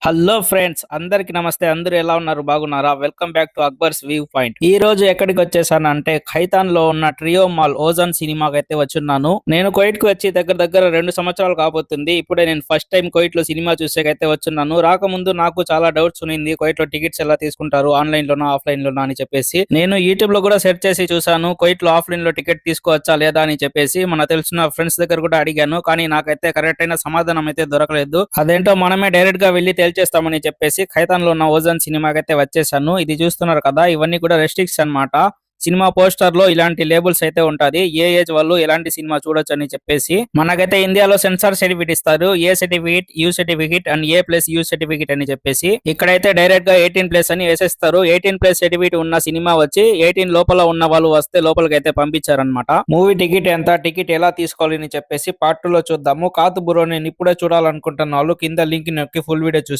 Hello friends, అందరికి నమస్తే. అందరూ ఎలా ఉన్నారు? బాగున్నారా? Welcome back to Akbar's view point. ఈ రోజు ఎక్కడికి వచ్చేసాను అంటే ఖైతాన్ లో ఉన్న ట్రియో మాల్ ఓజాన్ సినిమాకి అయితే వచ్చున్నాను. నేను కువైట్ కి వచ్చి దగ్గర 2 సంవత్సరాలు కాబోతుంది. ఇప్పుడే నేను ఫస్ట్ టైం కువైట్ లో సినిమా చూసేకైతే వచ్చున్నాను. రాకముందు నాకు చాలా డౌట్స్ ఉన్నింది, కువైట్ లో టికెట్స్ ఎలా తీసుకుంటారు, ఆన్లైన్ లోనా ఆఫ్లైన్ లోనా అని చెప్పేసి. నేను యూట్యూబ్ లో కూడా సెర్చ్ చేసి చూసాను, కువైట్ లో ఆఫ్లైన్ లో టికెట్ తీసుకోవచ్చా లేదా అని చెప్పేసి. మన తెలిసిన ఫ్రెండ్స్ దగ్గర కూడా అడిగాను, కానీ నాకైతే కరెక్ట్ అయిన సమాధానం అయితే దొరకలేదు. అదేంటో మనమే డైరెక్ట్ గా వెళ్లి చేస్తామని చెప్పేసి ఖైతాన్ లో ఉన్న ఓజాన్ సినిమాకి అయితే వచ్చేసాను. ఇది చూస్తున్నారు కదా, ఇవన్నీ కూడా రెస్ట్రిక్ట్స్ అన్నమాట. సినిమా పోస్టర్ లో ఇలాంటి లేబుల్స్ అయితే ఉంటది, ఏ ఏజ్ వాళ్ళు ఎలాంటి సినిమా చూడొచ్చు అని చెప్పేసి. మనకైతే ఇండియాలో సెన్సార్ సర్టిఫికేట్ ఇస్తారు, A certificate, U certificate and A U certificate అని చెప్పేసి. ఇక్కడైతే డైరెక్ట్ గా 18+ అని వేసేస్తారు. 18+ సర్టిఫికేట్ ఉన్న సినిమా వచ్చి 18 లోపల ఉన్న వాళ్ళు వస్తే లోపలికి అయితే పంపించారనమాట. మూవీ టికెట్ ఎంత, టికెట్ ఎలా తీసుకోవాలి అని చెప్పేసి పార్ట్ 2 లో చూద్దాము. కాదు బ్రో, నేను ఇప్పుడే చూడాలనుకుంటున్న వాళ్ళు కింద లింక్ నొక్కి ఫుల్ వీడియో చూసి